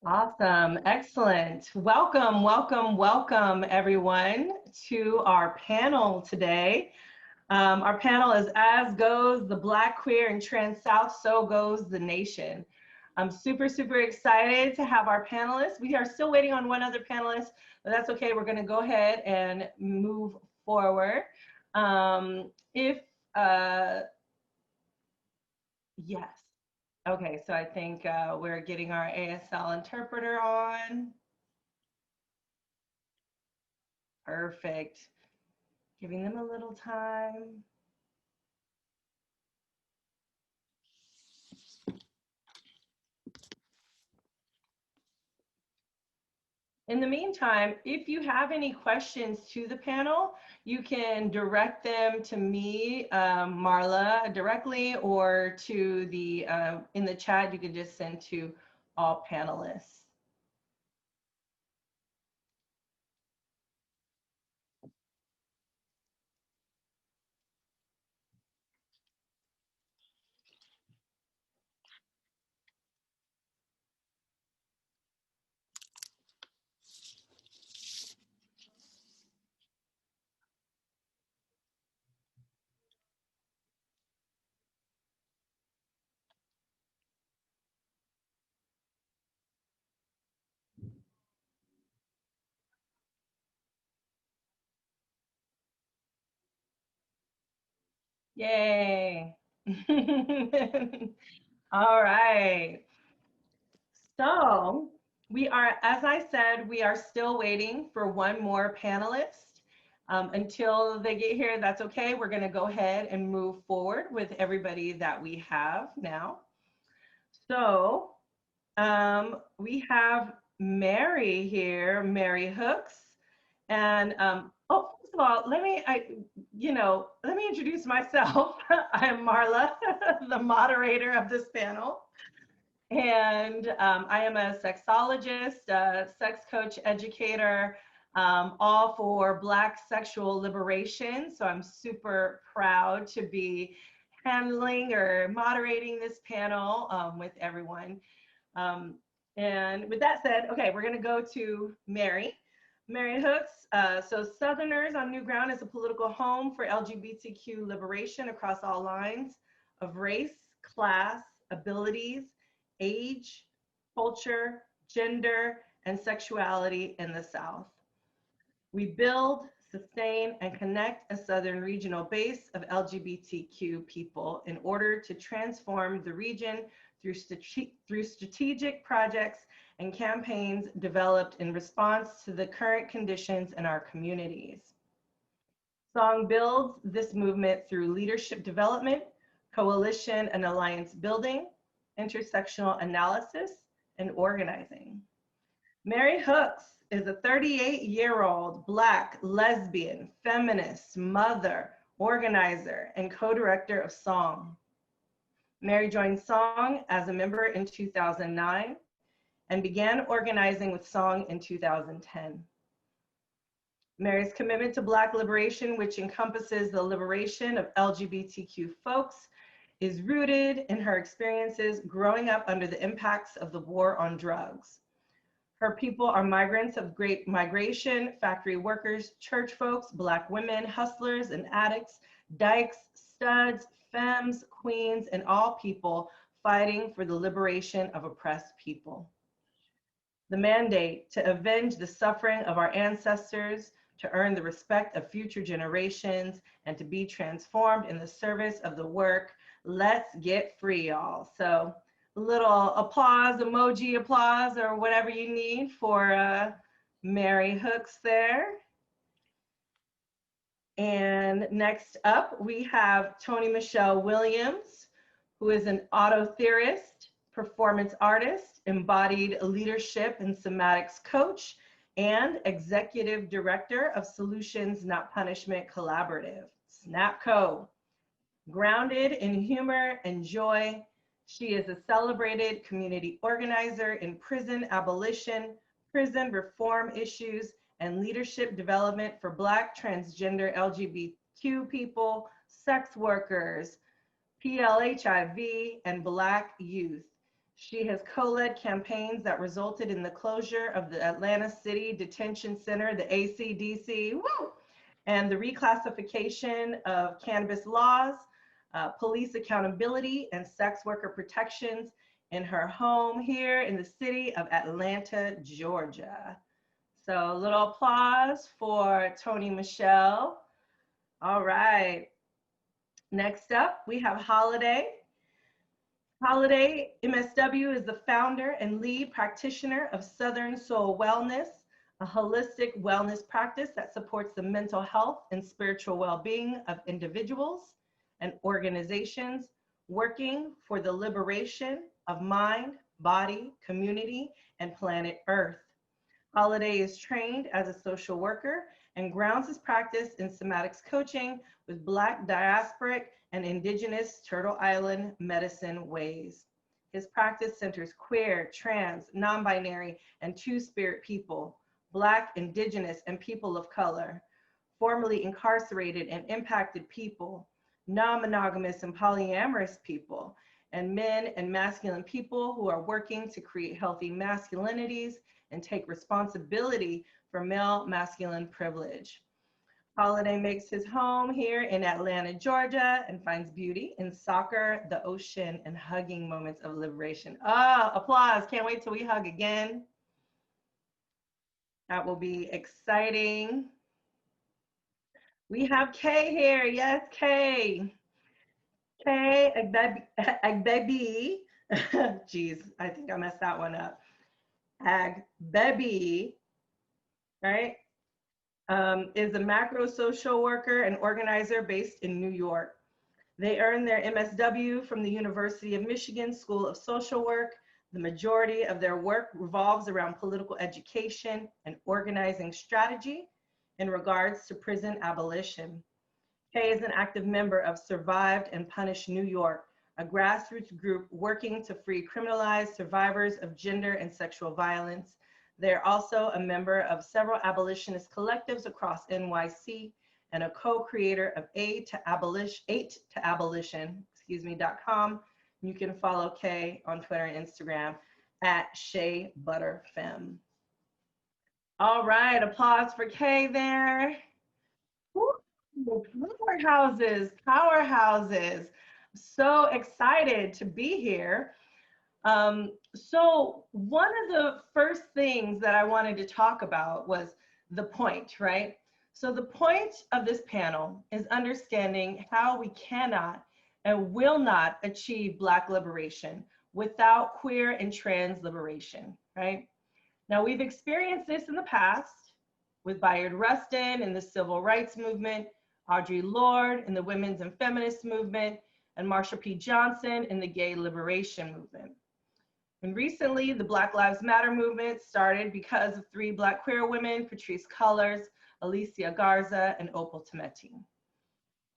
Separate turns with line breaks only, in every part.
Awesome. Excellent. Welcome, welcome, welcome, everyone, to our panel today. Our panel is As Goes the Black, Queer, and Trans South, So Goes the Nation. I'm super, super excited to have our panelists. We are still waiting on one other panelist, but that's okay. We're going to go ahead and move forward. If, yes. Okay, so I think we're getting our ASL interpreter on. Perfect. Giving them a little time. In the meantime, if you have any questions to the panel, you can direct them to me, Marla, directly, or to the, in the chat, you can just send to all panelists. Yay. All right. So we are, as I said, we are still waiting for one more panelist. Until they get here, that's okay. We're going to go ahead and move forward with everybody that we have now. So we have Mary here, Mary Hooks. And oh, first of all, let me introduce myself. I'm Marla, the moderator of this panel. And I am a sexologist, sex coach, educator, all for Black sexual liberation. So I'm super proud to be handling or moderating this panel with everyone. And with that said, okay, we're going to go to Mary. Mary Hooks. So Southerners on New Ground is a political home for LGBTQ liberation across all lines of race, class, abilities, age, culture, gender, and sexuality in the South. We build, sustain, and connect a Southern regional base of LGBTQ people in order to transform the region through strategic projects and campaigns developed in response to the current conditions in our communities. Song builds this movement through leadership development, coalition and alliance building, intersectional analysis, and organizing. Mary Hooks is a 38-year-old Black, lesbian, feminist, mother, organizer, and co-director of Song. Mary joined Song as a member in 2009 and began organizing with Song in 2010. Mary's commitment to Black liberation, which encompasses the liberation of LGBTQ folks, is rooted in her experiences growing up under the impacts of the war on drugs. Her people are migrants of great migration, factory workers, church folks, Black women, hustlers and addicts, dykes, studs, femmes, queens, and all people fighting for the liberation of oppressed people. The mandate to avenge the suffering of our ancestors, to earn the respect of future generations, and to be transformed in the service of the work. Let's get free, y'all. So a little applause, emoji applause, or whatever you need for Mary Hooks there. And next up, we have Toni Michelle Williams, who is an auto theorist, performance artist, embodied leadership and somatics coach, and executive director of Solutions Not Punishment Collaborative, SNAPCO. Grounded in humor and joy, she is a celebrated community organizer in prison abolition, prison reform issues, and leadership development for Black, transgender, LGBTQ people, sex workers, PLHIV, and Black youth. She has co-led campaigns that resulted in the closure of the Atlanta City Detention Center, the ACDC, woo, and the reclassification of cannabis laws, police accountability, and sex worker protections in her home here in the city of Atlanta, Georgia. So a little applause for Tony Michelle. All right. Next up, we have Holiday. Holiday MSW is the founder and lead practitioner of Southern Soul Wellness, a holistic wellness practice that supports the mental health and spiritual well-being of individuals and organizations working for the liberation of mind, body, community, and planet Earth. Holiday is trained as a social worker and grounds his practice in somatics coaching with Black diasporic and Indigenous Turtle Island medicine ways. His practice centers queer, trans, non-binary, and two-spirit people, Black, Indigenous, and people of color, formerly incarcerated and impacted people, non-monogamous and polyamorous people, and men and masculine people who are working to create healthy masculinities and take responsibility for male masculine privilege. Holiday makes his home here in Atlanta, Georgia, and finds beauty in soccer, the ocean, and hugging moments of liberation. Ah, applause. Can't wait till we hug again. That will be exciting. We have Kay here. Yes, Kay. Kay Agbebi. Jeez, I think I messed that one up. Agbebi, right? Is a macro social worker and organizer based in New York. They earned their MSW from the University of Michigan School of Social Work. The majority of their work revolves around political education and organizing strategy in regards to prison abolition. Kay is an active member of Survived and Punished New York, a grassroots group working to free criminalized survivors of gender and sexual violence. They're also a member of several abolitionist collectives across NYC and a co-creator of Aid to Abolition, .com. You can follow Kay on Twitter and Instagram at Shea Butter Femme. All right, applause for Kay there. Woo, powerhouses, powerhouses. So excited to be here. So one of the first things that I wanted to talk about was the point, right? So the point of this panel is understanding how we cannot and will not achieve Black liberation without queer and trans liberation, right? Now we've experienced this in the past with Bayard Rustin in the civil rights movement, Audre Lorde in the women's and feminist movement, and Marsha P. Johnson in the gay liberation movement. And recently, the Black Lives Matter movement started because of 3 Black queer women, Patrisse Cullors, Alicia Garza, and Opal Tometi.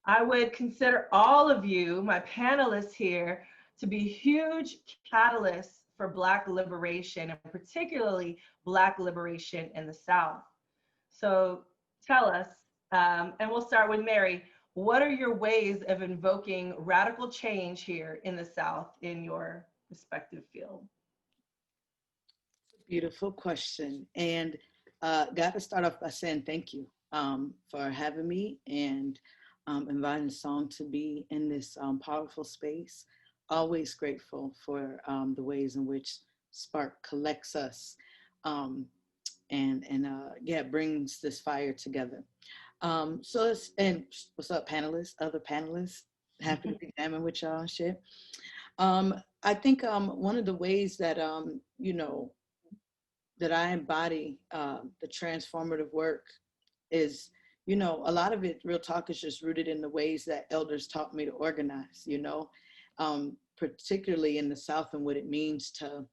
I would consider all of you, my panelists here, to be huge catalysts for Black liberation, and particularly Black liberation in the South. So tell us, and we'll start with Mary, what are your ways of invoking radical change here in the South in your respective field?
Beautiful question. And got to start off by saying thank you for having me and inviting Song to be in this powerful space. Always grateful for the ways in which Spark collects us and yeah, brings this fire together. So it's, and what's up, panelists, other panelists? Happy to be jamming with y'all and shit. I think one of the ways that, you know, that I embody the transformative work is, you know, a lot of it, real talk, is just rooted in the ways that elders taught me to organize, you know, particularly in the South, and what it means to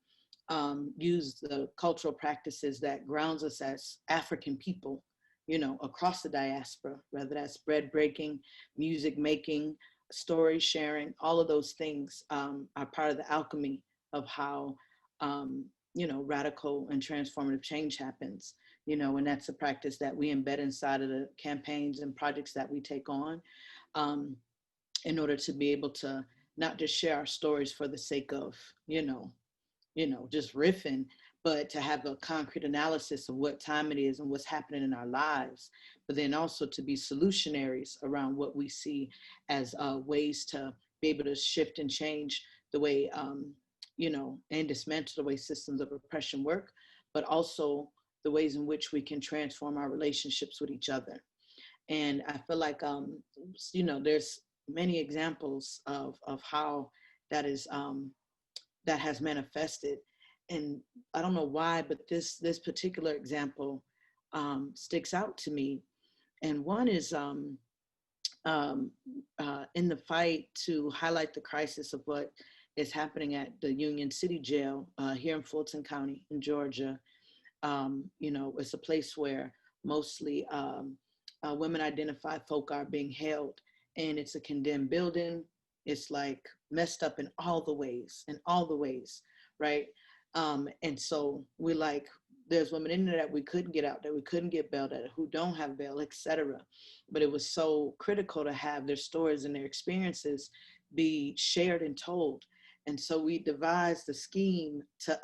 use the cultural practices that grounds us as African people, you know, across the diaspora, whether that's bread breaking, music making, story sharing, all of those things are part of the alchemy of how, you know, radical and transformative change happens, you know, and that's a practice that we embed inside of the campaigns and projects that we take on in order to be able to not just share our stories for the sake of, you know, just riffing, but to have a concrete analysis of what time it is and what's happening in our lives, but then also to be solutionaries around what we see as ways to be able to shift and change the way, and dismantle the way systems of oppression work, but also the ways in which we can transform our relationships with each other. And I feel like, there's many examples of how that is, that has manifested. And I don't know why, but this particular example sticks out to me. And one is in the fight to highlight the crisis of what is happening at the Union City Jail here in Fulton County in Georgia. It's a place where mostly women identified folk are being held, and it's a condemned building. It's like messed up in all the ways, right? And so we like, there's women in there that we couldn't get out, that we couldn't get bailed at, who don't have bail, etc. But it was so critical to have their stories and their experiences be shared and told. And so we devised a scheme to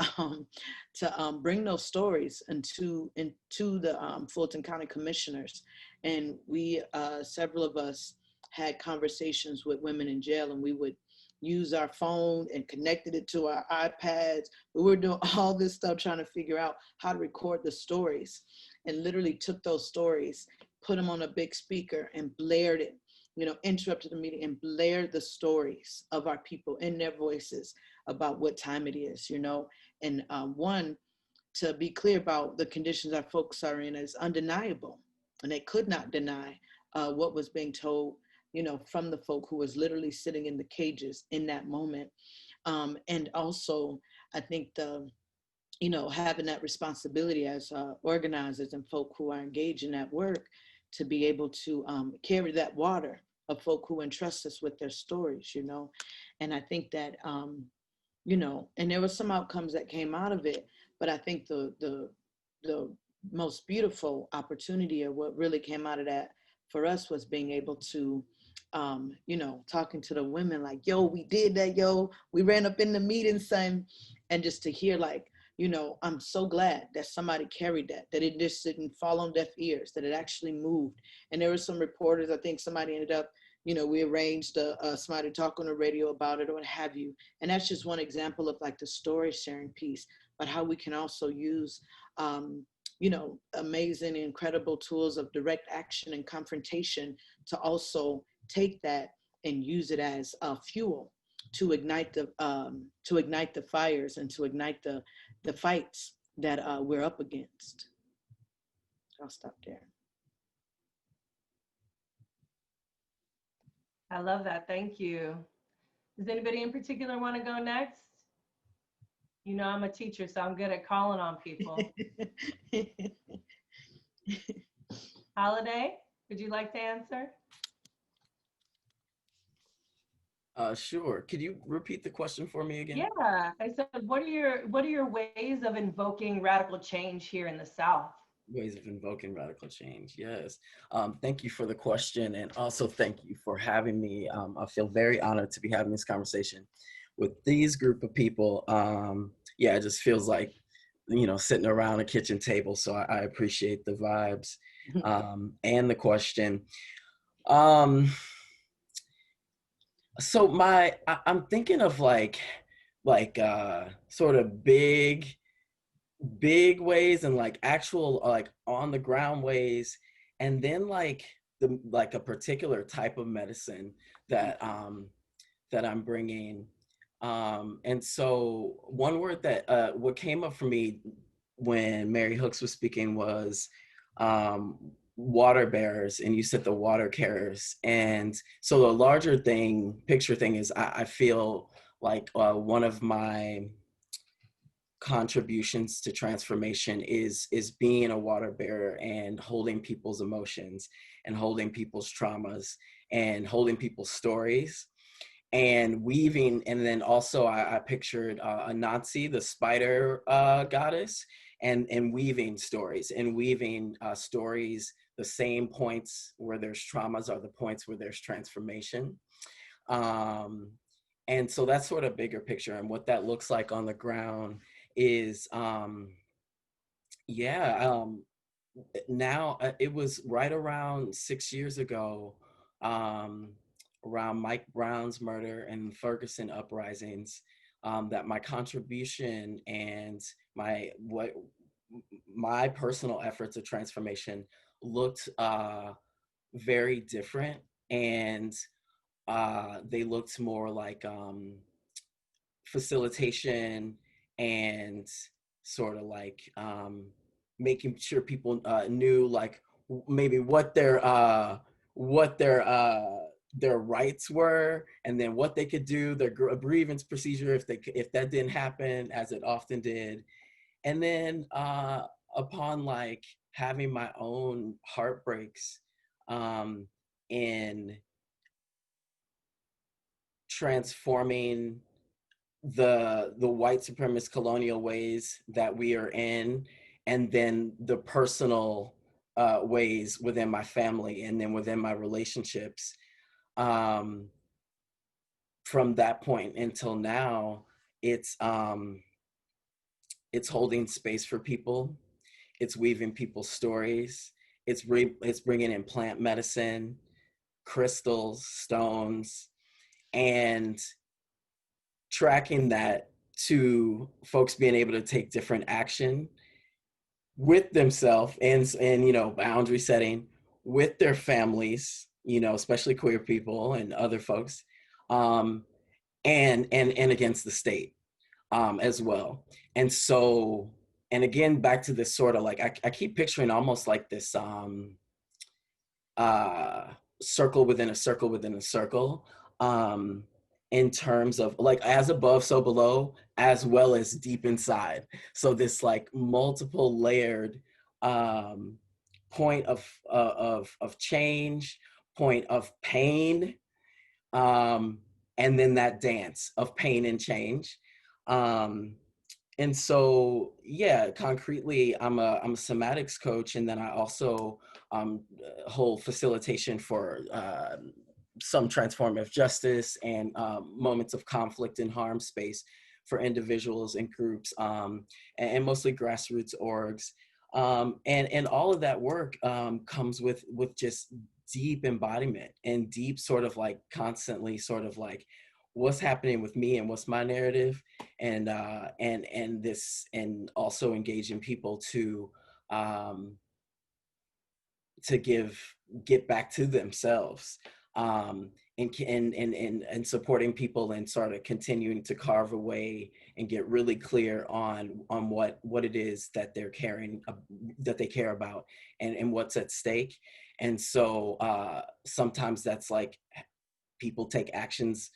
bring those stories into the Fulton County commissioners. And we, several of us, had conversations with women in jail, and we would use our phone and connected it to our iPads. We were doing all this stuff trying to figure out how to record the stories, and literally took those stories, put them on a big speaker and blared it, interrupted the meeting and blared the stories of our people in their voices about what time it is, and one, to be clear about the conditions our folks are in is undeniable. And they could not deny what was being told, from the folk who was literally sitting in the cages in that moment. And also, I think having that responsibility as organizers and folk who are engaged in that work to be able to carry that water of folk who entrust us with their stories, And I think that, and there were some outcomes that came out of it, but I think the most beautiful opportunity, or what really came out of that for us, was being able to, talking to the women like, yo, we did that, yo, we ran up in the meeting, son. And just to hear like, I'm so glad that somebody carried that it just didn't fall on deaf ears, that it actually moved. And there were some reporters, I think somebody ended up, we arranged somebody to talk on the radio about it or what have you. And that's just one example of like the story sharing piece, but how we can also use, amazing, incredible tools of direct action and confrontation to also take that and use it as fuel to ignite the fires and to ignite the fights that we're up against. I'll stop there.
I love that. Thank you. Does anybody in particular want to go next? I'm a teacher, so I'm good at calling on people. Holiday, would you like to answer?
Sure. Could you repeat the question for me again?
Yeah, I said, what are your ways of invoking radical change here in the South?
Ways of invoking radical change. Yes. Thank you for the question, and also thank you for having me. I feel very honored to be having this conversation with these group of people. Yeah, it just feels like, sitting around a kitchen table. So I appreciate the vibes and the question. So I'm thinking of like sort of big ways, and like actual like on the ground ways, and then like a particular type of medicine that I'm bringing. And so one word that what came up for me when Mary Hooks was speaking was water bearers, and you said the water carriers. And so the larger picture thing is I feel like one of my contributions to transformation is being a water bearer and holding people's emotions and holding people's traumas and holding people's stories and weaving. And then also I pictured Anansi, the spider goddess, and weaving stories, the same points where there's traumas are the points where there's transformation. And so that's sort of bigger picture, and what that looks like on the ground is, yeah, now it was right around 6 years ago, um, around Mike Brown's murder and Ferguson uprisings, that my contribution and my personal efforts of transformation looked very different, and they looked more like facilitation and sort of like making sure people knew like maybe what their rights were, and then what they could do, their grievance procedure if that didn't happen, as it often did. And then upon like having my own heartbreaks in transforming the white supremacist colonial ways that we are in, and then the personal ways within my family and then within my relationships, um, from that point until now, it's holding space for people, it's weaving people's stories, it's bringing in plant medicine, crystals, stones, and tracking that to folks being able to take different action with themselves, and boundary setting with their families, especially queer people and other folks, um, and against the state, as well. And so, and again, back to this sort of like, I keep picturing almost like this circle within a circle within a circle, um, in terms of like as above, so below, as well as deep inside. So this like multiple layered point of change, point of pain, and then that dance of pain and change. Um, and so, yeah, concretely, I'm a somatics coach, and then I also hold facilitation for some transformative justice and moments of conflict and harm space for individuals and groups, and mostly grassroots orgs. And all of that work comes with just deep embodiment and deep sort of like constantly sort of like what's happening with me and what's my narrative, and this, and also engaging people um, to get back to themselves, and supporting people and sort of continuing to carve away and get really clear on what it is that they're caring, that they care about, and what's at stake. And so sometimes that's like people take actions,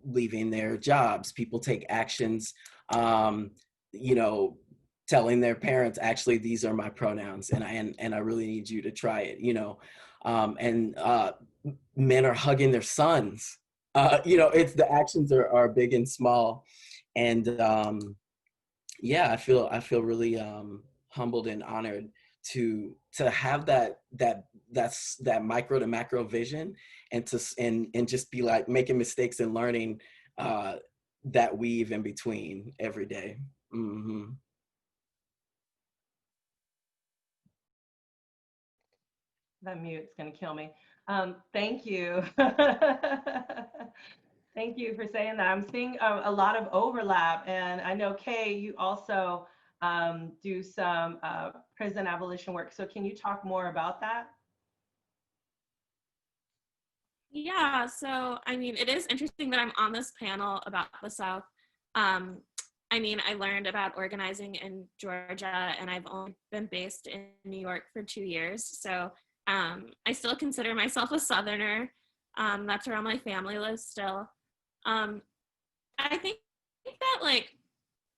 leaving their jobs, people take actions, you know telling their parents, actually, these are my pronouns, and I really need you to try it, and men are hugging their sons. It's the actions are big and small, and yeah, I feel really humbled and honored to have that micro to macro vision, and just be like making mistakes and learning that weave in between every day. Mm-hmm.
That mute's gonna kill me. Thank you. Thank you for saying that. I'm seeing a lot of overlap, and I know, Kay, you also do some prison abolition work. So can you talk more about that?
Yeah, so I mean, it is interesting that I'm on this panel about the South. Um, I mean, I learned about organizing in Georgia, and I've only been based in New York for 2 years. So I still consider myself a Southerner. That's where all my family lives still. Um, I think that like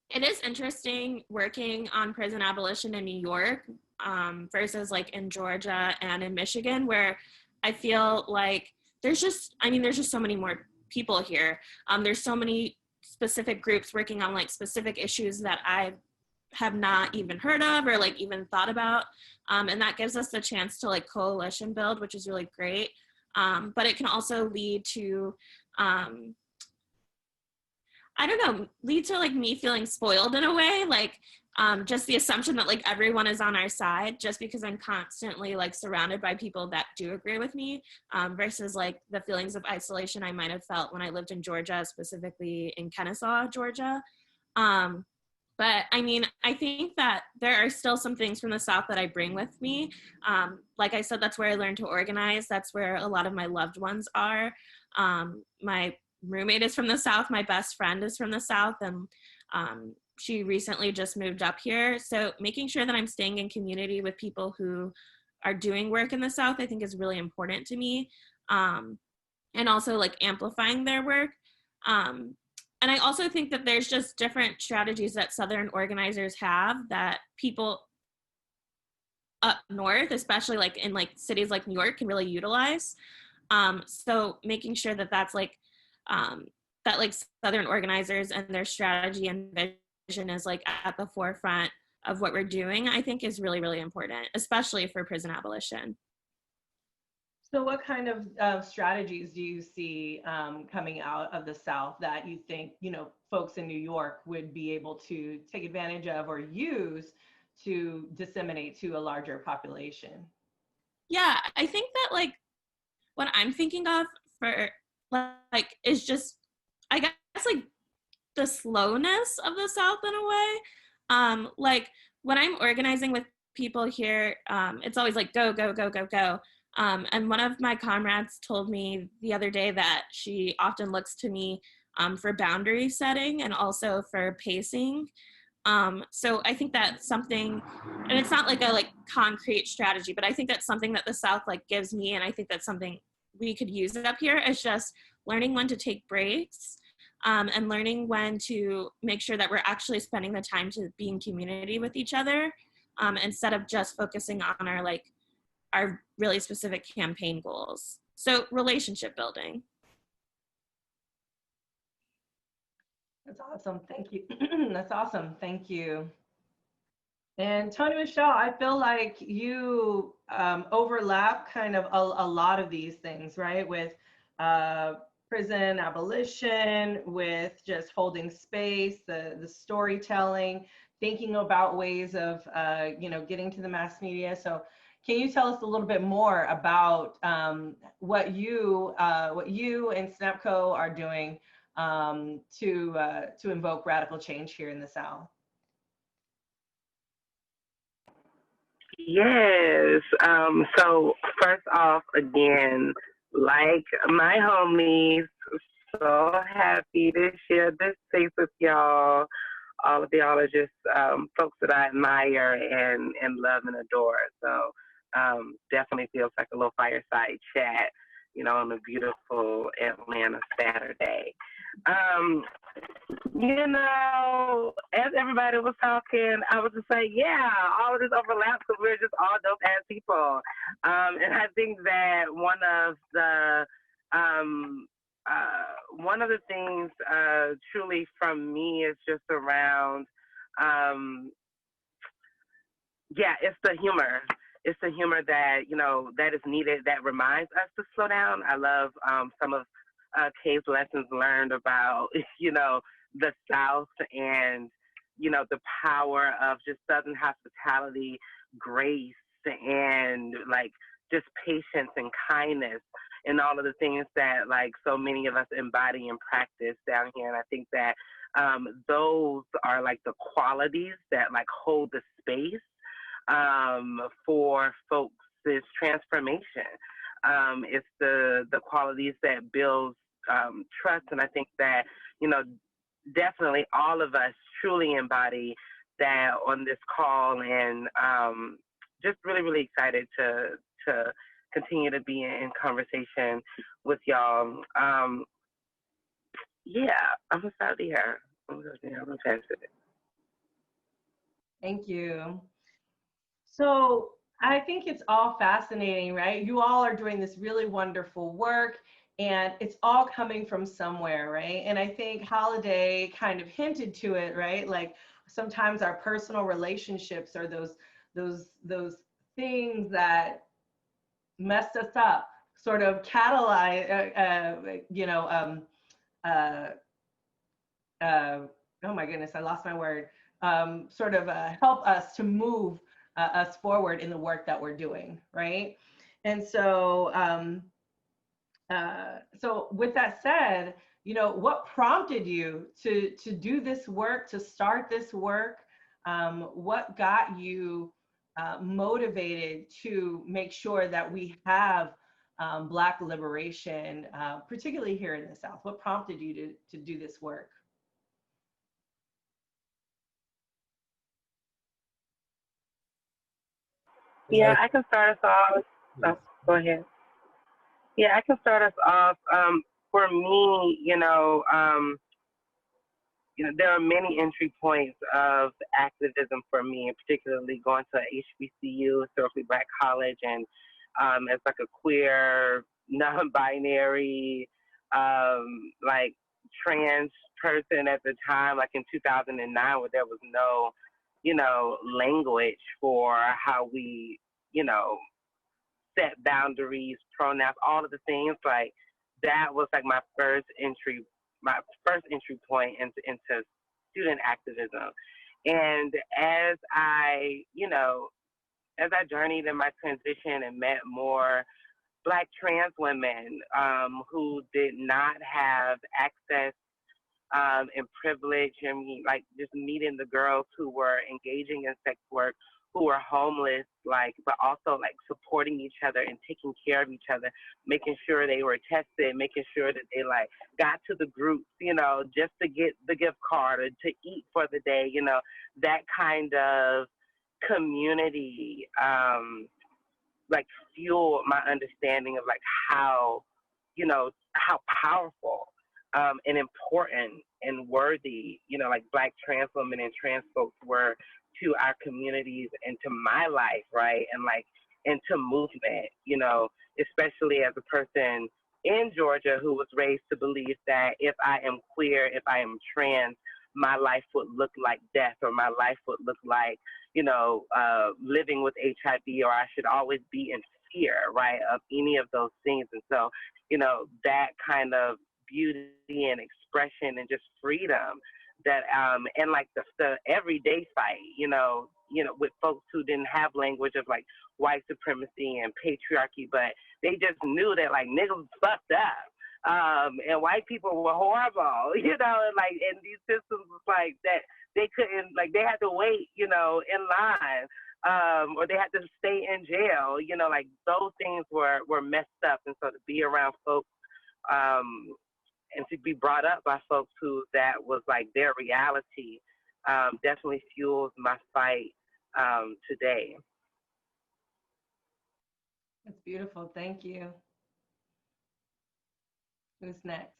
it is interesting working on prison abolition in New York versus like in Georgia and in Michigan, where I feel like there's just so many more people here. There's so many specific groups working on like specific issues that I have not even heard of or like even thought about. And that gives us the chance to like coalition build, which is really great. But it can also lead to I don't know, lead to like me feeling spoiled in a way, like just the assumption that like everyone is on our side just because I'm constantly like surrounded by people that do agree with me, versus like the feelings of isolation I might have felt when I lived in Georgia, specifically in Kennesaw, Georgia. Um, but I mean, I think that there are still some things from the South that I bring with me. Like I said, that's where I learned to organize. That's where a lot of my loved ones are. My roommate is from the South. My best friend is from the South. And she recently just moved up here. So making sure that I'm staying in community with people who are doing work in the South, I think is really important to me. And also like amplifying their work. And I also think that there's just different strategies that Southern organizers have that people up north, especially like in like cities like New York, can really utilize. So making sure that that's like, that like Southern organizers and their strategy and vision is like at the forefront of what we're doing, I think is really, really important, especially for prison abolition.
So what kind of strategies do you see coming out of the South that you think, you know, folks in New York would be able to take advantage of or use to disseminate to a larger population?
Yeah, I think that like what I'm thinking of for like is just, I guess, like the slowness of the South in a way. Like when I'm organizing with people here, it's always like go, go, go, go, go. And one of my comrades told me the other day that she often looks to me for boundary setting and also for pacing. So I think that's something, and it's not like a like concrete strategy, but I think that's something that the South like gives me, and I think that's something we could use up here. Is just learning when to take breaks, and learning when to make sure that we're actually spending the time to be in community with each other, instead of just focusing on our really specific campaign goals. So relationship building.
That's awesome. Thank you. That's awesome. Thank you. And Tony Michelle, I feel like you overlap kind of a lot of these things, right? With uh, prison abolition, with just holding space, the storytelling, thinking about ways of, you know, getting to the mass media. So can you tell us a little bit more about what you and SNAPCO are doing to invoke radical change here in the South?
Yes. So first off, again, like my homies, so happy to share this space with y'all. All of y'all are just folks that I admire and love and adore. So definitely feels like a little fireside chat, you know, on a beautiful Atlanta Saturday. Um, you know, as everybody was talking, I was just like, yeah, all of this overlaps because we're just all dope ass people. And I think that um, one of the things truly from me is just around, yeah, it's the humor. It's the humor that, you know, that is needed, that reminds us to slow down. I love some of Kay's lessons learned about, you know, the South and, you know, the power of just Southern hospitality, grace, and like just patience and kindness and all of the things that like so many of us embody and practice down here. And I think that those are like the qualities that like hold the space for folks' transformation. It's the qualities that build trust, and I think that, you know, definitely all of us truly embody that on this call, and just really, really excited to continue to be in conversation with y'all. Yeah, I'm gonna start here. I'm gonna pass it.
Thank you. So I think it's all fascinating, right? You all are doing this really wonderful work and it's all coming from somewhere, right? And I think Holiday kind of hinted to it, right? Like sometimes our personal relationships are those things that messed us up, sort of catalyze, uh, oh my goodness, I lost my word, sort of help us to move us forward in the work that we're doing, right? And so, so with that said, you know, what prompted you to do this work, to start this work? What got you motivated to make sure that we have Black liberation, particularly here in the South? What prompted you to do this work?
Yeah, I can start us off. Oh, go ahead. Yeah, I can start us off. For me, there are many entry points of activism for me, and particularly going to HBCU, historically Black college, and as like a queer, non-binary, like trans person at the time, like in 2009, where there was no, language for how we, you know, set boundaries, pronouns, all of the things. Like that was like my first entry point into student activism. And as I journeyed in my transition and met more Black trans women who did not have access and privilege, and like just meeting the girls who were engaging in sex work, who were homeless, like, but also like supporting each other and taking care of each other, making sure they were tested, making sure that they like got to the groups, just to get the gift card or to eat for the day, that kind of community, like fueled my understanding of like how powerful and important and worthy, like Black trans women and trans folks were to our communities and to my life, right? And like into movement, especially as a person in Georgia who was raised to believe that if I am queer, if I am trans, my life would look like death, or my life would look like, living with HIV, or I should always be in fear, right, of any of those things. And so, that kind of beauty and expression and just freedom that and like the everyday fight, with folks who didn't have language of like white supremacy and patriarchy, but they just knew that like niggas fucked up. And white people were horrible, and these systems was like that they couldn't, like they had to wait, in line, or they had to stay in jail, like those things were messed up. And so to be around folks, and to be brought up by folks who that was like their reality, definitely fuels my fight today.
That's beautiful. Thank you. Who's next?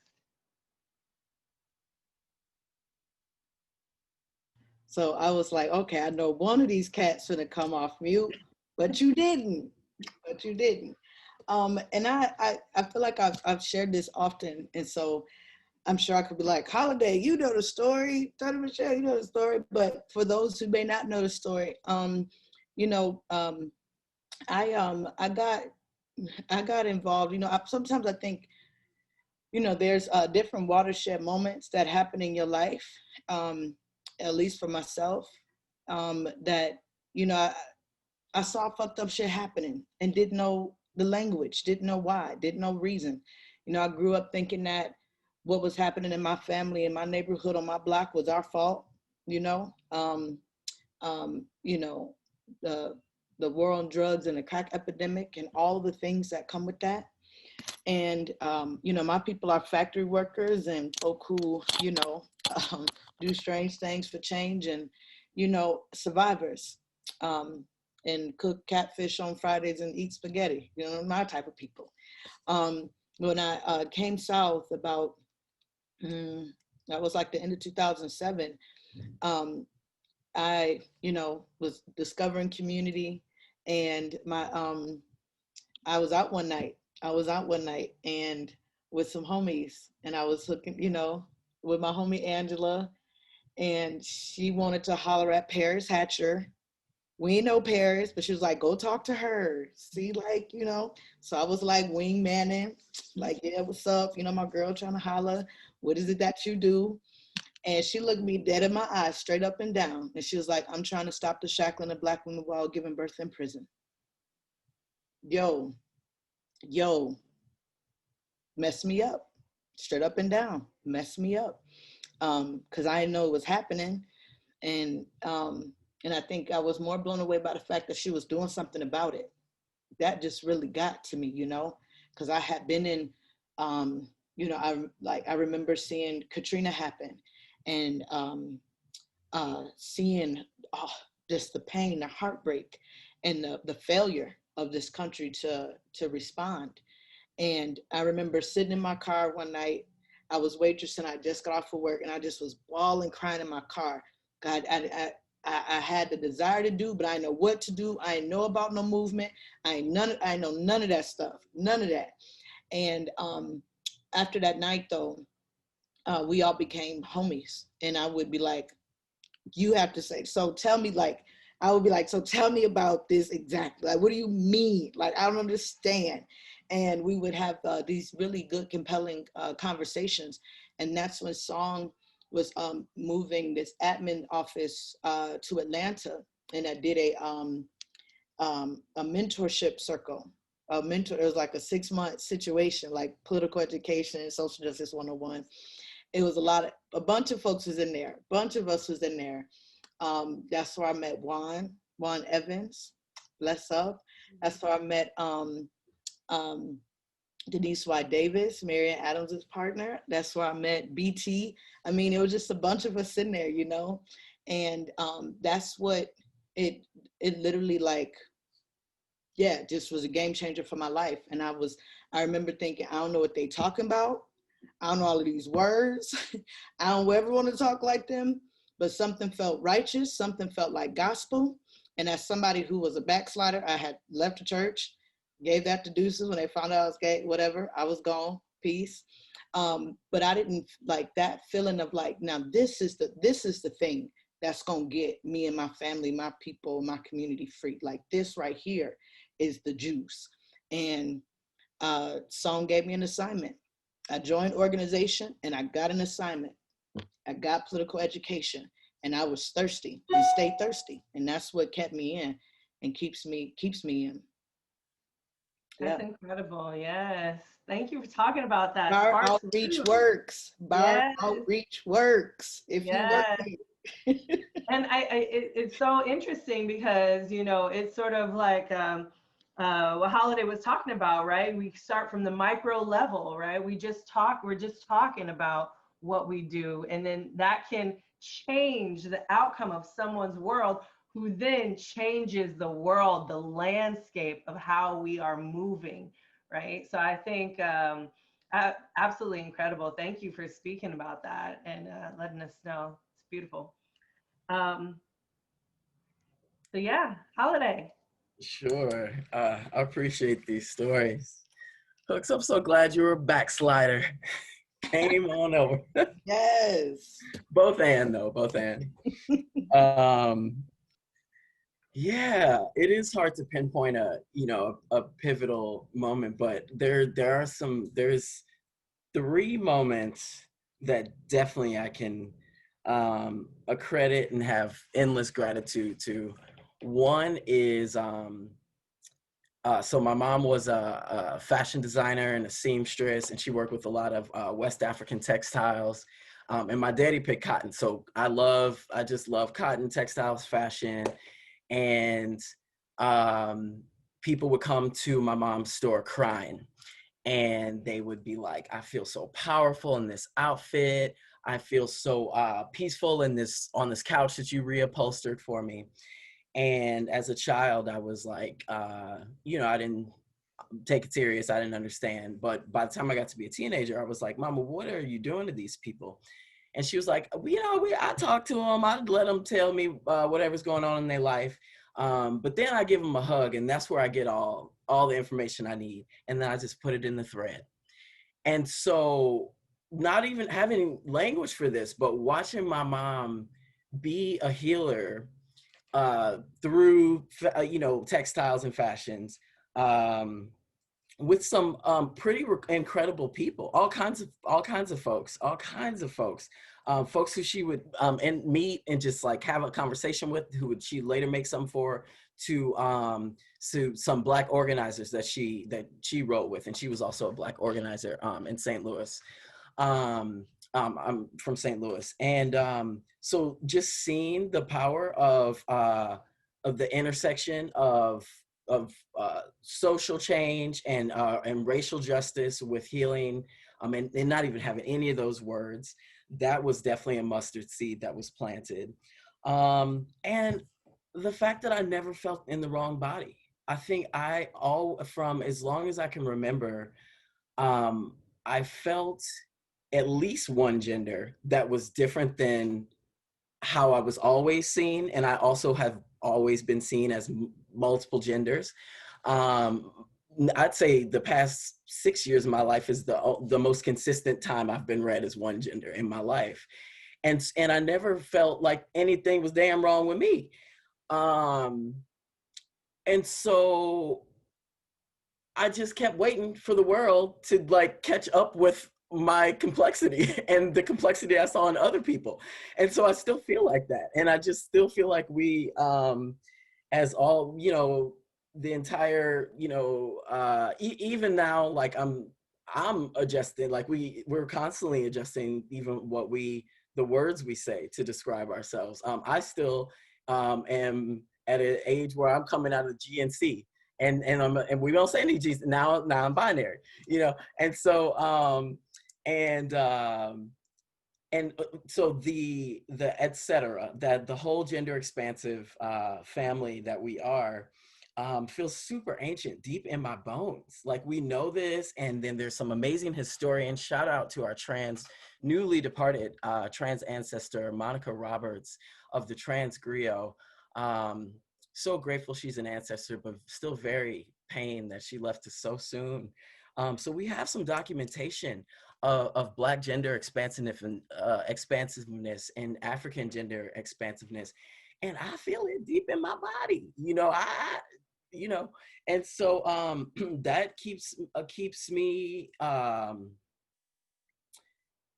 So I was like, okay, I know one of these cats gonna come off mute, but you didn't. But you didn't. And I feel like I've shared this often, and so I'm sure I could be like, Holiday, you know the story. Tony Michelle, you know the story. But for those who may not know the story, you know, I got involved. Sometimes I think, there's different watershed moments that happen in your life, at least for myself, that, I saw fucked up shit happening and didn't know the language, didn't know why, didn't know reason. I grew up thinking that what was happening in my family, in my neighborhood, on my block was our fault, the war on drugs and the crack epidemic and all the things that come with that. And, my people are factory workers and folk who, do strange things for change and, survivors, and cook catfish on Fridays and eat spaghetti, my type of people. When I came south about, that was like the end of 2007, I, was discovering community, and I was out one night and with some homies, and I was hooking, with my homie Angela, and she wanted to holler at Paris Hatcher. We ain't know Paris, but she was like, go talk to her. See, like, so I was like wingmanning, like, yeah, what's up? My girl trying to holler. What is it that you do? And she looked me dead in my eyes, straight up and down. And she was like, I'm trying to stop the shackling of Black women while giving birth in prison. Yo, mess me up. Straight up and down, mess me up. Because I didn't know it was happening. And I think I was more blown away by the fact that she was doing something about it. That just really got to me, you know, because I had been in, you know, I remember seeing Katrina happen, and seeing just the pain, the heartbreak, and the failure of this country to respond. And I remember sitting in my car one night. I was waitressing. I just got off of work, and I just was bawling, crying in my car. God, I had the desire to do, but I know what to do. I ain't know about no movement. I know none of that stuff, none of that. And after that night, though, we all became homies. And I would be like, you have to say, so tell me, like, I would be like, so tell me about this exactly. Like, what do you mean? Like, I don't understand. And we would have these really good, compelling conversations. And that's when Song was moving this admin office to Atlanta. And I did a mentorship circle. It was like a 6-month situation, like political education and social justice 101. It was a bunch of folks was in there. A bunch of us was in there. That's where I met Juan Evans, bless up. That's where I met Denise Y. Davis, Marian Adams' partner. That's where I met BT. I mean, it was just a bunch of us in there, you know? And that's what it literally, like, yeah, just was a game changer for my life. And I remember thinking, I don't know what they talking about. I don't know all of these words. I don't ever want to talk like them, but something felt righteous. Something felt like gospel. And as somebody who was a backslider, I had left the church, gave that to deuces when they found out I was gay, whatever, I was gone, peace. But I didn't like that feeling of like, now this is the thing that's gonna get me and my family, my people, my community free. Like this right here is the juice. And Song gave me an assignment. I joined organization and I got an assignment. I got political education and I was thirsty and stayed thirsty. And that's what kept me in and keeps me in.
That's incredible. Yes. Thank you for talking about that.
Bar
Sparks
outreach
too.
works. Bar
Yes.
outreach works. If you
Yes.
work.
And it's so interesting because, you know, it's sort of like what Holiday was talking about, right? We start from the micro level, right? We're just talking about what we do. And then that can change the outcome of someone's world, who then changes the world, the landscape of how we are moving, right? So I think absolutely incredible. Thank you for speaking about that and letting us know. It's beautiful. So yeah, Holiday.
Sure. I appreciate these stories. Hooks, I'm so glad you were a backslider. Came on over.
Yes.
Both and. Yeah, it is hard to pinpoint a pivotal moment, but there's 3 moments that definitely I can accredit and have endless gratitude to. One is so my mom was a fashion designer and a seamstress, and she worked with a lot of West African textiles. And my daddy picked cotton, so I just love cotton, textiles, fashion, and people would come to my mom's store crying, and they would be like, "I feel so powerful in this outfit. I feel so peaceful on this couch that you reupholstered for me." And as a child, I was like, I didn't take it serious. I didn't understand. But by the time I got to be a teenager, I was like, "Mama, what are you doing to these people?" And she was like, I talk to them. I let them tell me whatever's going on in their life. But then I give them a hug, and that's where I get all the information I need. And then I just put it in the thread. And so not even having language for this, but watching my mom be a healer through textiles and fashions, with some pretty incredible people, all kinds of folks, folks who she would and meet and just like have a conversation with, who would she later make something for, to some Black organizers that she wrote with, and she was also a Black organizer in St. Louis. I'm from St. Louis, and so just seeing the power of the intersection of social change and racial justice with healing, and not even having any of those words, that was definitely a mustard seed that was planted. And the fact that I never felt in the wrong body. I think from as long as I can remember, I felt at least one gender that was different than how I was always seen. And I also have always been seen as multiple genders. I'd say the past 6 years of my life is the most consistent time I've been read as one gender in my life. And I never felt like anything was damn wrong with me. And so I just kept waiting for the world to like catch up with my complexity and the complexity I saw in other people. And so I still feel like that. And I just still feel like we, as all, the entire, even now, like I'm adjusting, like we're constantly adjusting even the words we say to describe ourselves. I still am at an age where I'm coming out of GNC. And we don't say any G's now I'm binary, and so so the et cetera, that the whole gender expansive family that we are feels super ancient, deep in my bones. Like we know this, and then there's some amazing historians. Shout out to our newly departed trans ancestor, Monica Roberts of the Trans Griot. So grateful she's an ancestor, but still very pained that she left us so soon. So we have some documentation of Black gender expansiveness and African gender expansiveness, and I feel it deep in my body. And so that keeps me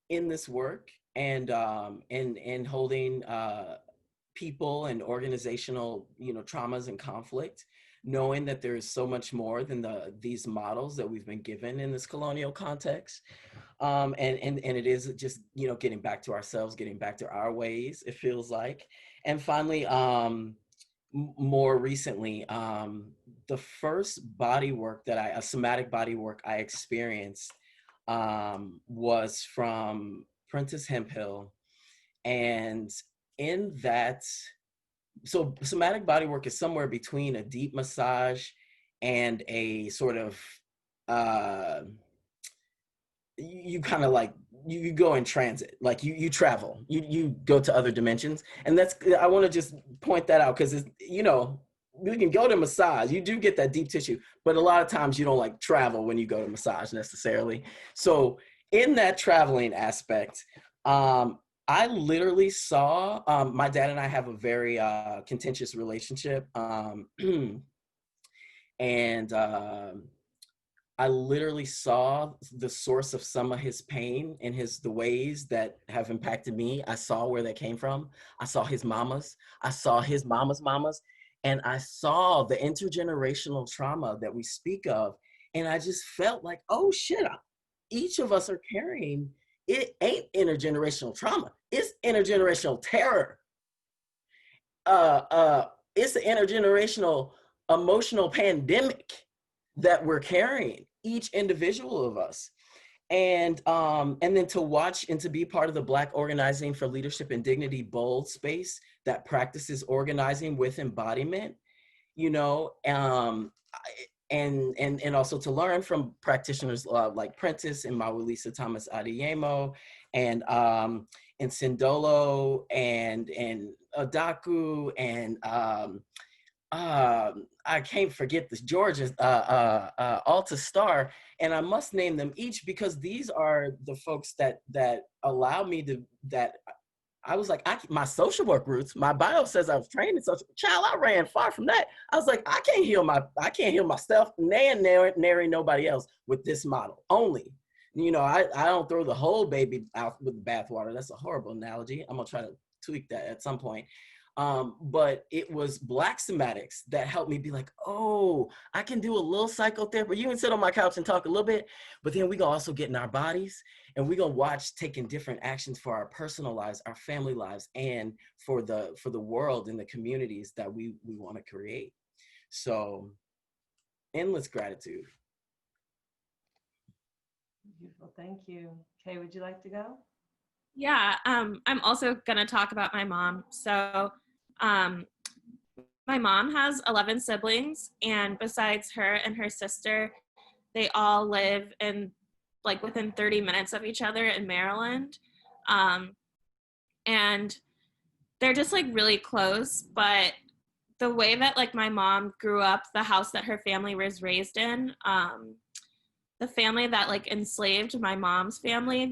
in this work and holding people and organizational, traumas and conflict, knowing that there is so much more than these models that we've been given in this colonial context. And it is just, getting back to ourselves, getting back to our ways, it feels like. And finally, more recently, the first somatic body work I experienced was from Prentice Hemphill. And in that, so somatic bodywork is somewhere between a deep massage and a sort of you kind of like you go in transit, like you travel, you go to other dimensions. And I want to just point that out, because you can go to massage, you do get that deep tissue, but a lot of times you don't like travel when you go to massage necessarily. So in that traveling aspect, I literally saw, my dad and I have a very contentious relationship. And I literally saw the source of some of his pain and the ways that have impacted me. I saw where that came from. I saw his mamas. I saw his mama's mamas. And I saw the intergenerational trauma that we speak of. And I just felt like, oh shit, each of us are carrying, it ain't intergenerational trauma. It's intergenerational terror. It's an intergenerational emotional pandemic that we're carrying, each individual of us. And then to watch and to be part of the Black Organizing for Leadership and Dignity bold space that practices organizing with embodiment, and also to learn from practitioners like Prentice and Mawulisa Thomas Adeyemo, and Sindolo and Adaku, and I can't forget this, Georgia Alta Star, and I must name them each because these are the folks that allow me to, that I was like, my social work roots, my bio says I was trained in social, child, I ran far from that. I was like, I can't heal myself, nary nobody else with this model only. you know, I don't throw the whole baby out with the bathwater. That's a horrible analogy. I'm gonna try to tweak that at some point. But it was Black somatics that helped me be like, oh, I can do a little psychotherapy. You can sit on my couch and talk a little bit, but then we gonna also get in our bodies and we gonna watch taking different actions for our personal lives, our family lives, and for the world and the communities that we want to create. So endless gratitude.
Beautiful, thank you. Kay, would you like to go?
Yeah, I'm also gonna talk about my mom. So my mom has 11 siblings, and besides her and her sister, they all live in like within 30 minutes of each other in Maryland. And they're just like really close, but the way that like my mom grew up, the house that her family was raised in, the family that like enslaved my mom's family,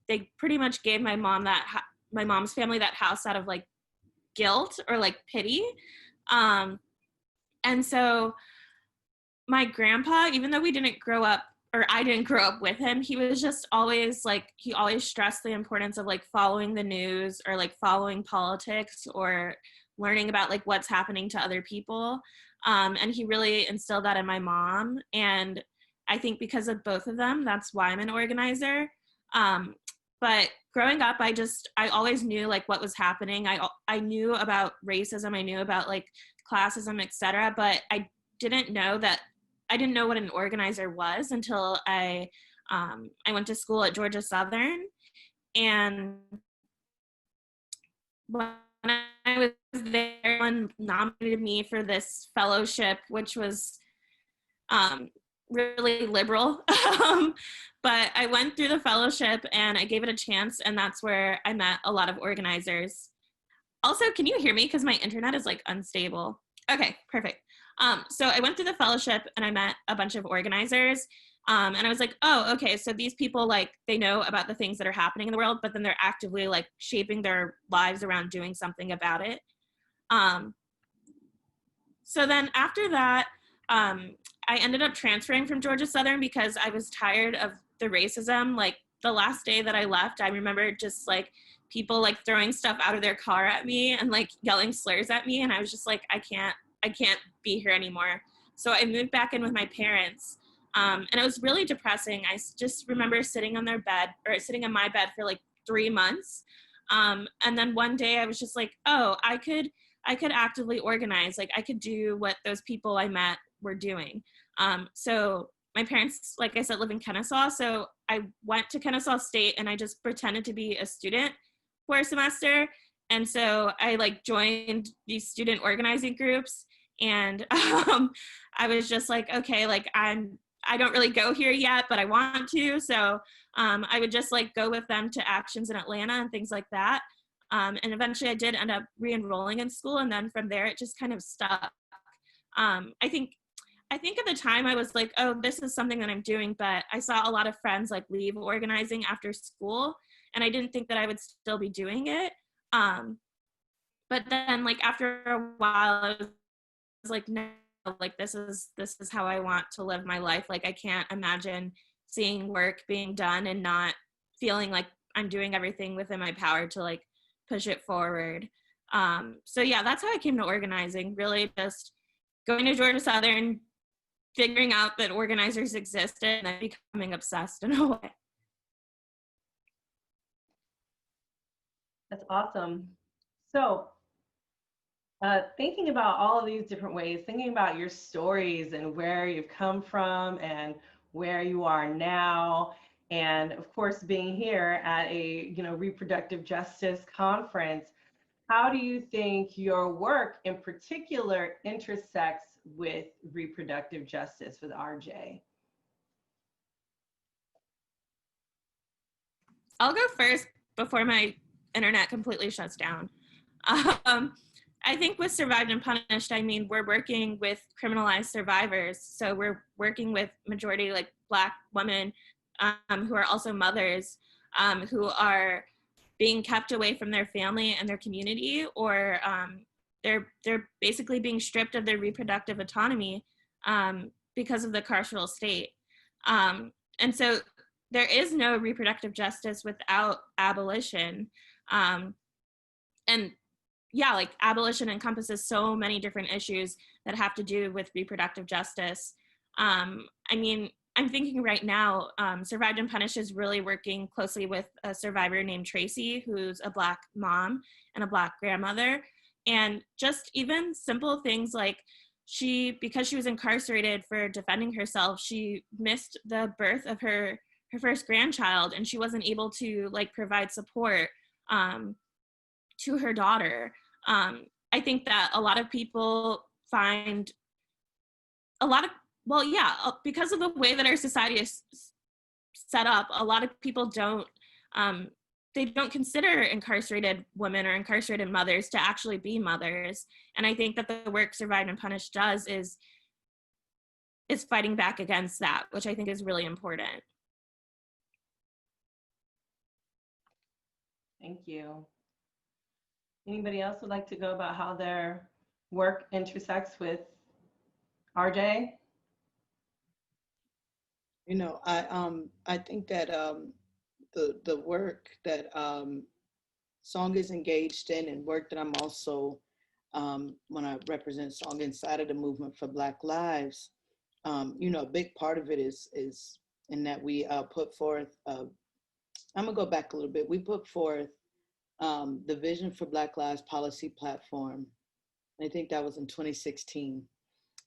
they pretty much gave my mom's family that house out of like guilt or like pity. And so my grandpa, even though we didn't grow up, or I didn't grow up with him, he was just always like, he always stressed the importance of like following the news or like following politics or learning about like what's happening to other people. And he really instilled that in my mom. And I think because of both of them, that's why I'm an organizer. But growing up, I always knew like what was happening. I knew about racism. I knew about like classism, etc. But I didn't know what an organizer was until I went to school at Georgia Southern. And when I was there, someone nominated me for this fellowship, which was really liberal. But I went through the fellowship and I gave it a chance, and that's where I met a lot of organizers. Also, can you hear me? Because my internet is like unstable. Okay, perfect. So I went through the fellowship and I met a bunch of organizers. And I was like, oh, okay, so these people, like, they know about the things that are happening in the world, but then they're actively like shaping their lives around doing something about it. So then after that, I ended up transferring from Georgia Southern because I was tired of the racism. Like the last day that I left, I remember just like people like throwing stuff out of their car at me and like yelling slurs at me. And I was just like, I can't be here anymore. So I moved back in with my parents. And it was really depressing. I just remember sitting on my bed for like 3 months. And then one day I was just like, oh, I could actively organize. Like I could do what those people I met were doing. So my parents, like I said, live in Kennesaw. So I went to Kennesaw State and I just pretended to be a student for a semester. And so I like joined these student organizing groups, and I was just like, okay, like I don't really go here yet, but I want to. So I would just like go with them to actions in Atlanta and things like that. And eventually I did end up re-enrolling in school. And then from there, it just kind of stuck. I think at the time I was like, oh, this is something that I'm doing, but I saw a lot of friends like leave organizing after school, and I didn't think that I would still be doing it. But then like after a while, I was like, no, like this is how I want to live my life. Like I can't imagine seeing work being done and not feeling like I'm doing everything within my power to like push it forward. So yeah, that's how I came to organizing, really just going to Georgia Southern, figuring out that organizers existed, and then becoming obsessed in a way.
That's awesome. So thinking about all of these different ways, thinking about your stories and where you've come from and where you are now, and of course being here at a reproductive justice conference, how do you think your work in particular intersects with reproductive justice with RJ?
I'll go first before my internet completely shuts down. I think with Survived and Punished, I mean, we're working with criminalized survivors. So we're working with majority like Black women who are also mothers who are being kept away from their family and their community, or they're basically being stripped of their reproductive autonomy because of the carceral state. And so there is no reproductive justice without abolition. And yeah, like abolition encompasses so many different issues that have to do with reproductive justice. I mean, I'm thinking right now, Survived and Punished is really working closely with a survivor named Tracy, who's a Black mom and a Black grandmother. And just even simple things like because she was incarcerated for defending herself, she missed the birth of her first grandchild, and she wasn't able to like provide support to her daughter. I think that a lot of people find because of the way that our society is set up, a lot of people don't they don't consider incarcerated women or incarcerated mothers to actually be mothers. And I think that the work Survived and Punished does is fighting back against that, which I think is really important.
Thank you. Anybody else would like to go about how their work intersects with RJ?
You know, I think that the work that Song is engaged in, and work that I'm also when I represent Song inside of the movement for Black Lives, you know, a big part of it is in that we put forth. I'm gonna go back a little bit. We put forth the Vision for Black Lives policy platform. I think that was in 2016.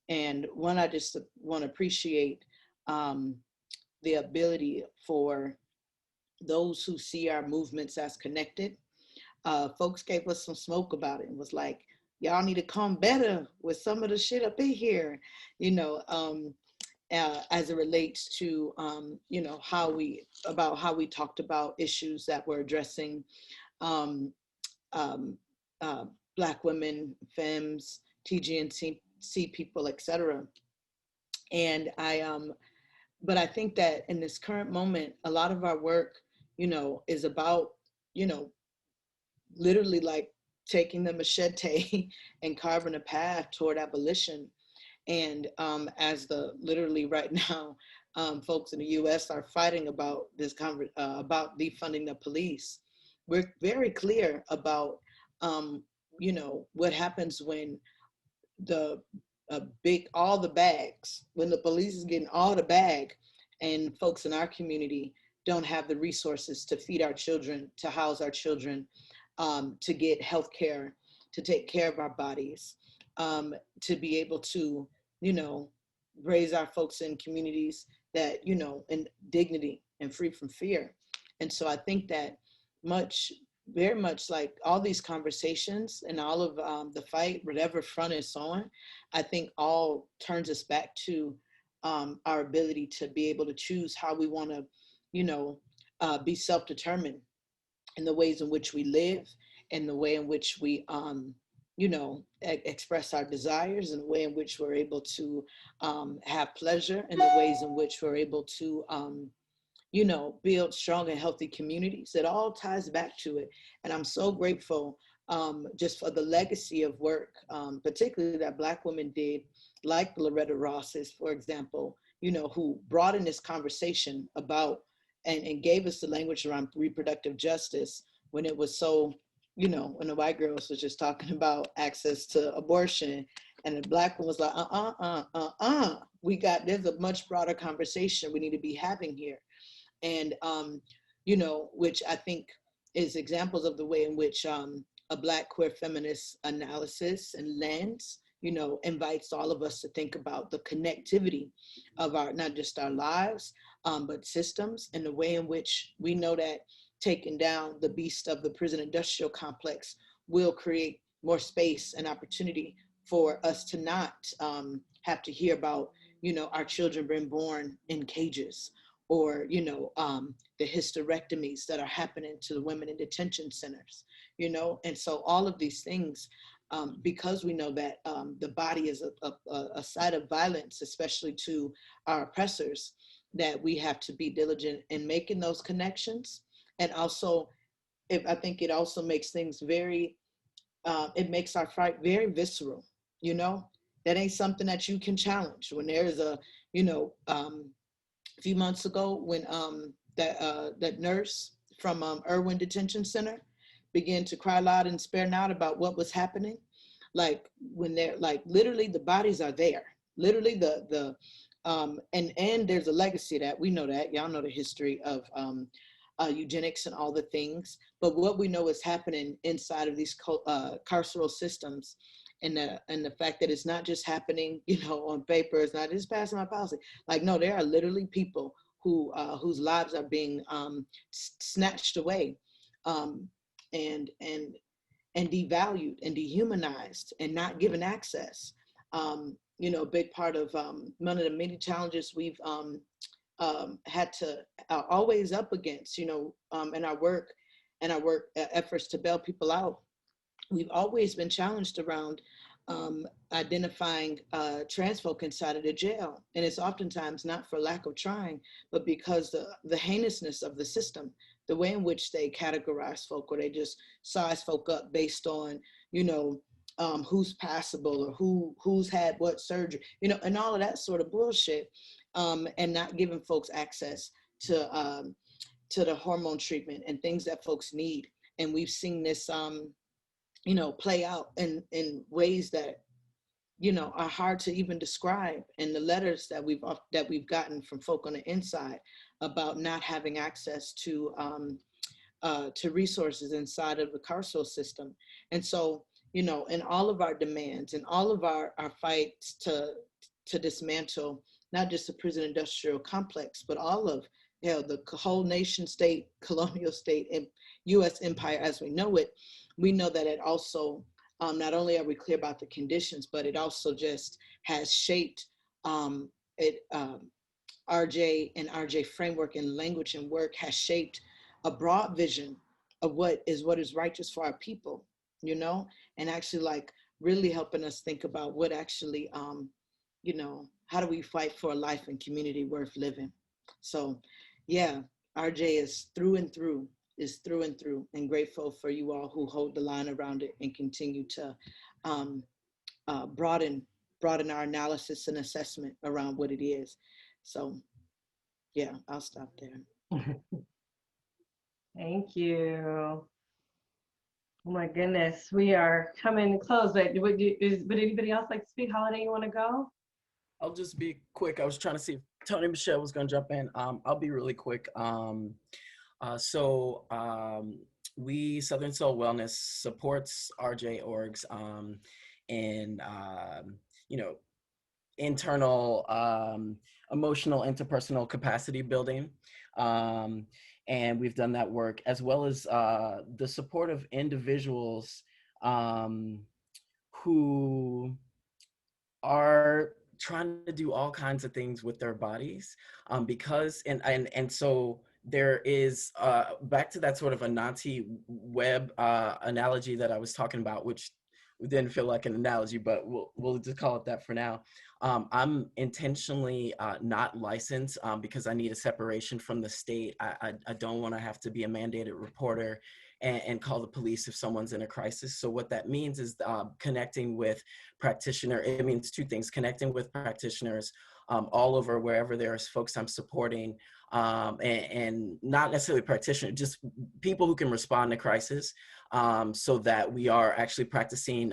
And one, I just want to appreciate the ability for those who see our movements as connected. Folks gave us some smoke about it and was like, y'all need to come better with some of the shit up in here, you know, as it relates to, you know, how we talked about issues that we're addressing Black women, femmes, TGNC people, etc. And but I think that in this current moment, a lot of our work, you know, is about, you know, literally like taking the machete and carving a path toward abolition. And as literally right now, folks in the U.S. are fighting about this about defunding the police. We're very clear about, you know, what happens when all the bags, when the police is getting all the bag, and folks in our community don't have the resources to feed our children, to house our children, to get health care, to take care of our bodies, to be able to, you know, raise our folks in communities that, you know, in dignity and free from fear. And so I think that very much like all these conversations and all of the fight, whatever front is on, I think all turns us back to our ability to be able to choose how we want to, you know, be self-determined in the ways in which we live, in the way in which we, you know, express our desires, in the way in which we're able to have pleasure, in the ways in which we're able to, you know, build strong and healthy communities. It all ties back to it. And I'm so grateful just for the legacy of work, particularly that Black women did, like Loretta Ross's, for example, you know, who brought in this conversation about and gave us the language around reproductive justice when it was so, you know, when the white girls was just talking about access to abortion, and the Black one was like, there's a much broader conversation we need to be having here. And, you know, which I think is examples of the way in which a Black queer feminist analysis and lens, you know, invites all of us to think about the connectivity of our, not just our lives, but systems, and the way in which we know that taking down the beast of the prison industrial complex will create more space and opportunity for us to not have to hear about, you know, our children being born in cages, or, you know, the hysterectomies that are happening to the women in detention centers, you know. And so all of these things, because we know that the body is a site of violence, especially to our oppressors, that we have to be diligent in making those connections. And also, I think it also makes things very, it makes our fight very visceral, you know. That ain't something that you can challenge. When there is a, you know, a few months ago when that nurse from Irwin Detention Center began to cry loud and spare not about what was happening. Like when they're like literally the bodies are there. Literally and there's a legacy of that. We know that. Y'all know the history of eugenics and all the things. But what we know is happening inside of these carceral systems, and the fact that it's not just happening, on paper, it's not just passing my policy. Like, no, there are literally people who whose lives are being snatched away, and devalued and dehumanized and not given access. A big part of one of the many challenges we've had to always up against, in our work efforts to bail people out. We've always been challenged around identifying trans folk inside of the jail. And it's oftentimes not for lack of trying, but because the heinousness of the system, the way in which they categorize folk, or they just size folk up based on, who's passable, or who's had what surgery, and all of that sort of bullshit, and not giving folks access to the hormone treatment and things that folks need. And we've seen this, play out in ways that, are hard to even describe. And the letters that we've gotten from folk on the inside about not having access to resources inside of the carceral system. And so, in all of our demands and all of our fights to dismantle not just the prison industrial complex, but all of the whole nation state, colonial state, and U.S. empire as we know it, we know that it also, not only are we clear about the conditions, but it also just has shaped RJ and RJ framework and language and work has shaped a broad vision of what is righteous for our people, and actually like really helping us think about what actually, how do we fight for a life and community worth living? So yeah, RJ is through and through, and grateful for you all who hold the line around it and continue to broaden our analysis and assessment around what it is. So yeah, I'll stop there.
Thank you. Oh my goodness, we are coming close, but would anybody else like to speak? Holiday, you want to go?
I'll just be quick. I was trying to see if Tony Michelle was going to jump in. I'll be really quick. We, Southern Soul Wellness, supports RJ orgs in, internal emotional interpersonal capacity building. And we've done that work, as well as the support of individuals who are trying to do all kinds of things with their bodies, because so there is back to that sort of Anansi web analogy that I was talking about, which didn't feel like an analogy, but we'll just call it that for now. I'm intentionally not licensed because I need a separation from the state. I don't want to have to be a mandated reporter and call the police if someone's in a crisis. So what that means is connecting with practitioner. It means two things: connecting with practitioners all over, wherever there's folks I'm supporting, and not necessarily practitioners, just people who can respond to crisis, so that we are actually practicing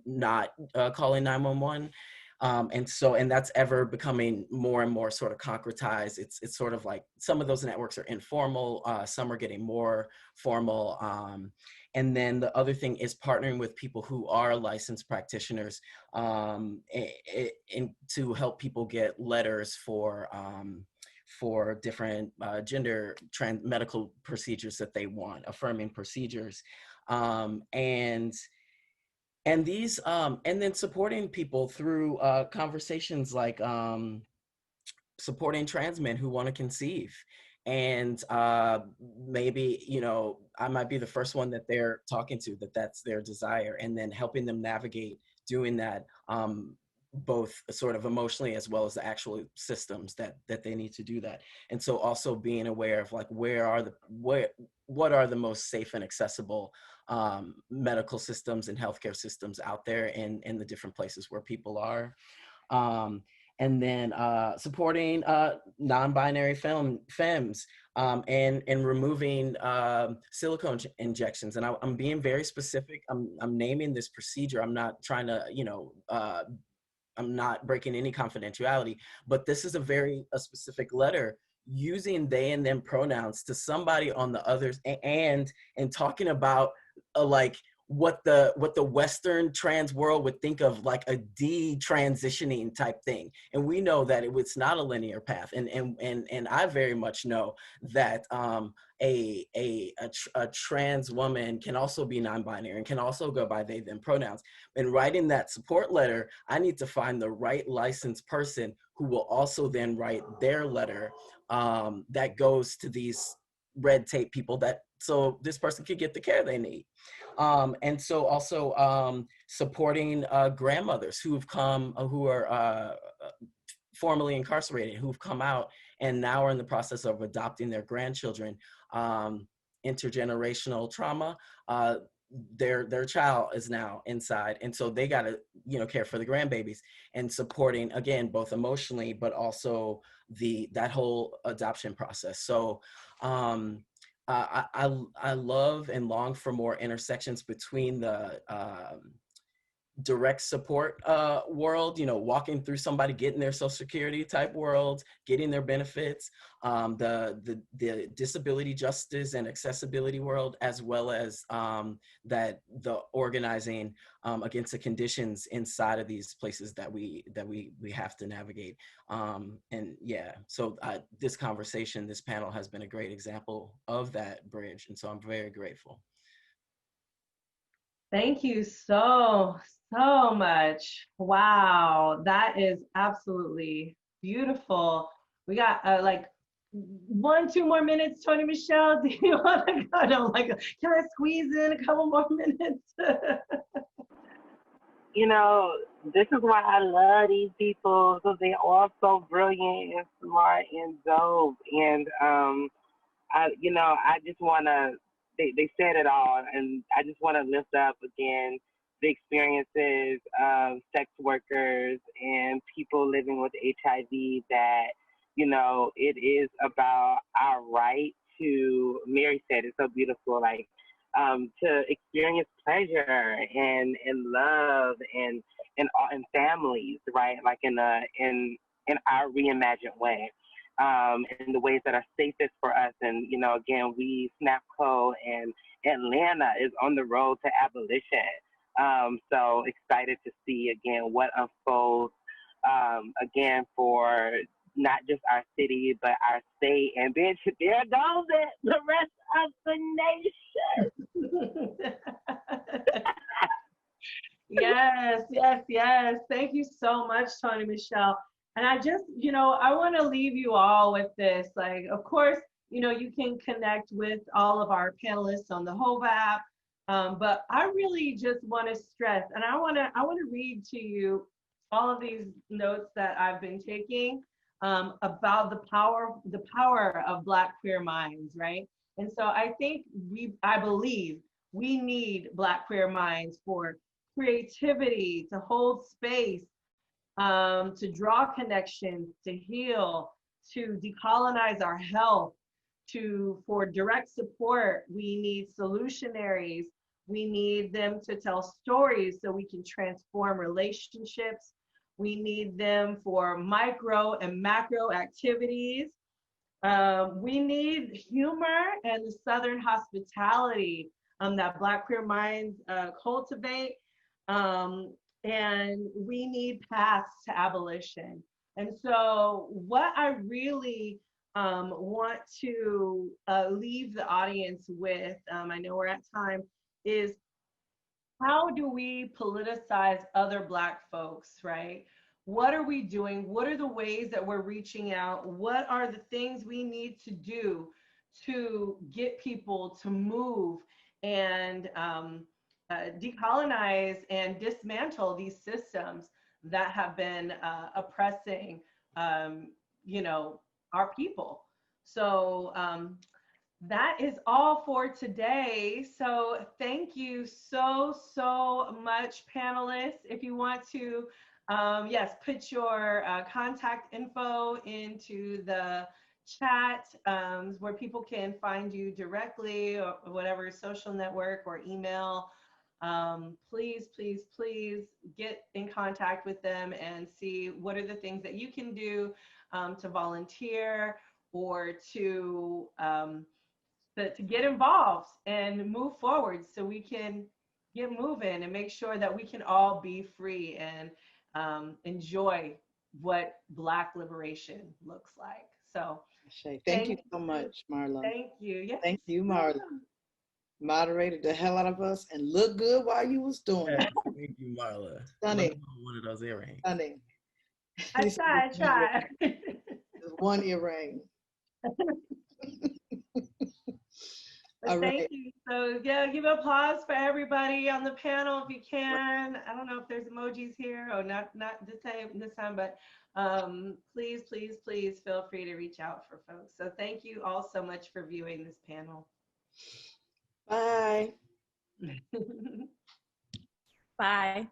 not calling 911. And that's ever becoming more and more sort of concretized. It's sort of like some of those networks are informal, some are getting more formal. And then the other thing is partnering with people who are licensed practitioners to help people get letters for different gender medical procedures that they want, affirming procedures. And these, and then supporting people through conversations like supporting trans men who want to conceive. And maybe, I might be the first one that they're talking to, that's their desire, and then helping them navigate doing that, both sort of emotionally as well as the actual systems that they need to do that. And so also being aware of like, what are the most safe and accessible medical systems and healthcare systems out there in the different places where people are. and then supporting non-binary femmes, and removing silicone injections. And I'm being very specific. I'm naming this procedure. I'm not trying to, I'm not breaking any confidentiality, but this is a specific letter using they and them pronouns to somebody on the others, and talking about like what the Western trans world would think of like a de-transitioning type thing. And we know that it's not a linear path. And I very much know that a trans woman can also be non-binary and can also go by they them pronouns. And writing that support letter, I need to find the right licensed person who will also then write their letter that goes to these red tape people, that so this person could get the care they need. And so also supporting grandmothers who've come, who are formerly incarcerated, who've come out and now are in the process of adopting their grandchildren. Intergenerational trauma, their child is now inside, and so they got to care for the grandbabies, and supporting again both emotionally but also that whole adoption process. So I love and long for more intersections between the direct support world, walking through somebody getting their Social Security type world, getting their benefits, the disability justice and accessibility world, as well as that the organizing against the conditions inside of these places that we have to navigate. And yeah, so this conversation, this panel has been a great example of that bridge, and so I'm very grateful.
Thank you so much. Wow, that is absolutely beautiful. We got like 2 more minutes, Tony Michelle. Do you want to go? No, like, can I squeeze in a couple more minutes?
This is why I love these people, because they're all so brilliant and smart and dope. And I just want to, they said it all, and I just want to lift up again the experiences of sex workers and people living with HIV, that, it is about our right to, Mary said it so beautiful, like, to experience pleasure and love and families, right? Like in our reimagined way. In the ways that are safest for us. And, again, SNAPCO and Atlanta is on the road to abolition. So excited to see, again, what unfolds, again, for not just our city, but our state. And bitch, there goes it, the rest of the nation.
Yes. Thank you so much, Tony Michelle. And I just, I want to leave you all with this. Like, of course, you can connect with all of our panelists on the Hove app. But I really just want to stress, and I want to read to you all of these notes that I've been taking about the power of Black queer minds, right? And so I believe we need Black queer minds for creativity, to hold space, to draw connections, to heal, to decolonize our health, for direct support. We need solutionaries. We need them to tell stories so we can transform relationships. We need them for micro and macro activities. We need humor and the Southern hospitality that Black queer minds cultivate. And we need paths to abolition. And so what I really want to leave the audience with, I know we're at time, is how do we politicize other Black folks, right? What are we doing? What are the ways that we're reaching out? What are the things we need to do to get people to move and decolonize and dismantle these systems that have been oppressing, our people? So that is all for today. So thank you so much, panelists. If you want to Yes, put your contact info into the chat where people can find you directly or whatever social network or email. Please, please, please get in contact with them and see what are the things that you can do to volunteer or to get involved and move forward so we can get moving and make sure that we can all be free and enjoy what Black liberation looks like. So
Thank you so much, Marla.
Thank you. Yes.
Thank you, Marla. Moderated the hell out of us and look good while you was doing it.
Thank you, Marla.
Stunning.
One of those earrings.
Stunning.
I try.
Just one earring.
But thank you. So yeah, give applause for everybody on the panel if you can. I don't know if there's emojis here or not the same this time, but please, please, please feel free to reach out for folks. So thank you all so much for viewing this panel.
Bye.
Bye.